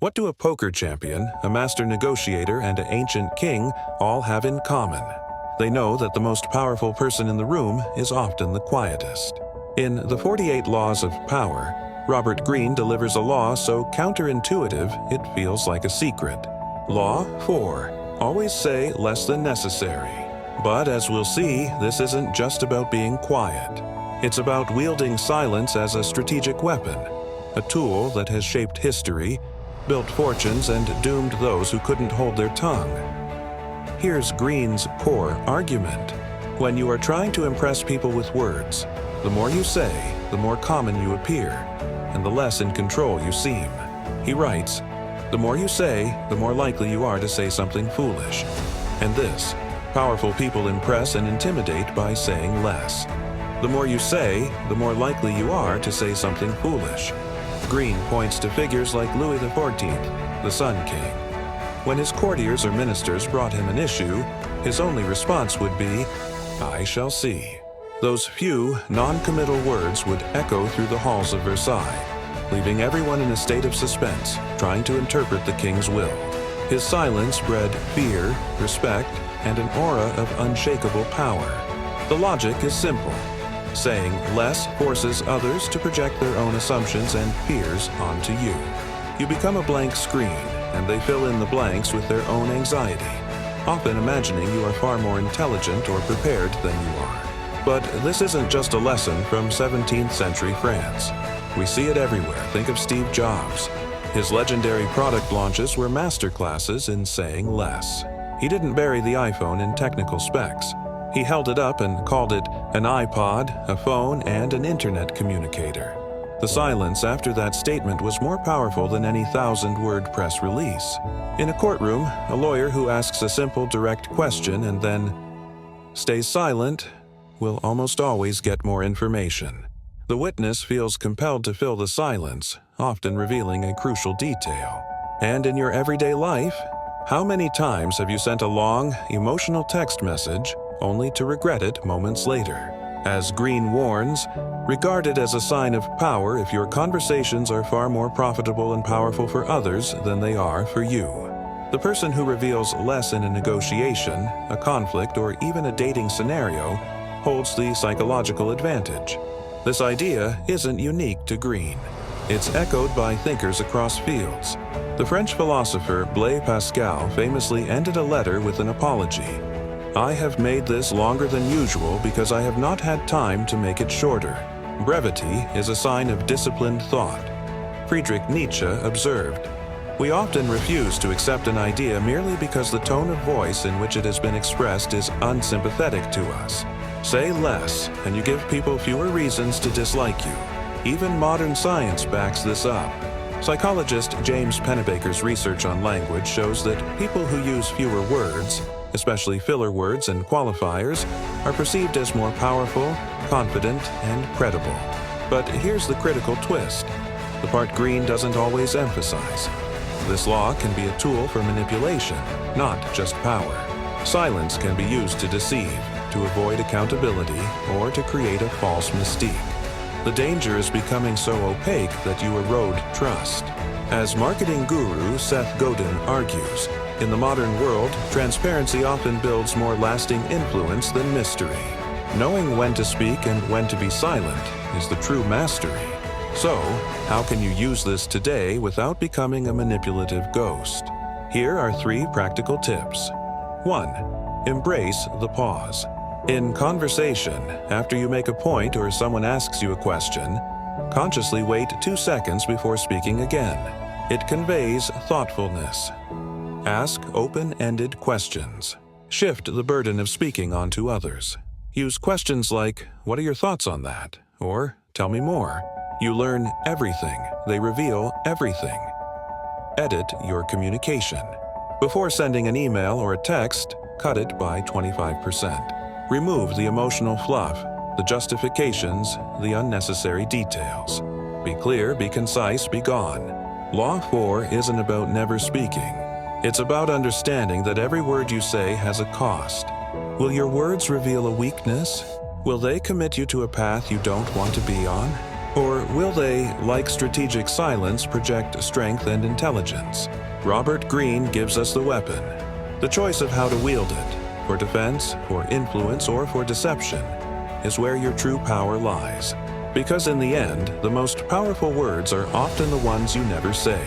What do a poker champion, a master negotiator, and an ancient king all have in common? They know that the most powerful person in the room is often the quietest. In The 48 Laws of Power, Robert Greene delivers a law so counterintuitive it feels like a secret. Law 4. Always say less than necessary. But as we'll see, this isn't just about being quiet. It's about wielding silence as a strategic weapon, a tool that has shaped history, built fortunes, and doomed those who couldn't hold their tongue. Here's Greene's core argument. When you are trying to impress people with words, the more you say, the more common you appear, and the less in control you seem. He writes, the more you say, the more likely you are to say something foolish. And this, powerful people impress and intimidate by saying less. The more you say, the more likely you are to say something foolish. Greene points to figures like Louis XIV, the Sun King. When his courtiers or ministers brought him an issue, his only response would be, "I shall see." Those few, non-committal words would echo through the halls of Versailles, leaving everyone in a state of suspense, trying to interpret the king's will. His silence bred fear, respect, and an aura of unshakable power. The logic is simple. Saying less forces others to project their own assumptions and fears onto you. You become a blank screen, and they fill in the blanks with their own anxiety, often imagining you are far more intelligent or prepared than you are. But this isn't just a lesson from 17th century France. We see it everywhere. Think of Steve Jobs. His legendary product launches were masterclasses in saying less. He didn't bury the iPhone in technical specs. He held it up and called it an iPod, a phone, and an internet communicator. The silence after that statement was more powerful than any 1,000-word press release. In a courtroom, a lawyer who asks a simple, direct question and then stays silent will almost always get more information. The witness feels compelled to fill the silence, often revealing a crucial detail. And in your everyday life, how many times have you sent a long, emotional text message only to regret it moments later? As Greene warns, regard it as a sign of power if your conversations are far more profitable and powerful for others than they are for you. The person who reveals less in a negotiation, a conflict, or even a dating scenario holds the psychological advantage. This idea isn't unique to Greene. It's echoed by thinkers across fields. The French philosopher Blaise Pascal famously ended a letter with an apology. "I have made this longer than usual because I have not had time to make it shorter. Brevity is a sign of disciplined thought." Friedrich Nietzsche observed, "We often refuse to accept an idea merely because the tone of voice in which it has been expressed is unsympathetic to us. Say less, and you give people fewer reasons to dislike you. Even modern science backs this up." Psychologist James Pennebaker's research on language shows that people who use fewer words, especially filler words and qualifiers, are perceived as more powerful, confident, and credible. But here's the critical twist, the part Greene doesn't always emphasize. This law can be a tool for manipulation, not just power. Silence can be used to deceive, to avoid accountability, or to create a false mystique. The danger is becoming so opaque that you erode trust. As marketing guru Seth Godin argues, in the modern world, transparency often builds more lasting influence than mystery. Knowing when to speak and when to be silent is the true mastery. So, how can you use this today without becoming a manipulative ghost? Here are 3 practical tips. 1. Embrace the pause. In conversation, after you make a point or someone asks you a question, consciously wait 2 seconds before speaking again. It conveys thoughtfulness. Ask open-ended questions. Shift the burden of speaking onto others. Use questions like, "What are your thoughts on that?" or "Tell me more." You learn everything. They reveal everything. Edit your communication. Before sending an email or a text, cut it by 25%. Remove the emotional fluff, the justifications, the unnecessary details. Be clear, be concise, be gone. Law 4 isn't about never speaking. It's about understanding that every word you say has a cost. Will your words reveal a weakness? Will they commit you to a path you don't want to be on? Or will they, like strategic silence, project strength and intelligence? Robert Greene gives us the weapon. The choice of how to wield it, for defense, for influence, or for deception, is where your true power lies. Because in the end, the most powerful words are often the ones you never say.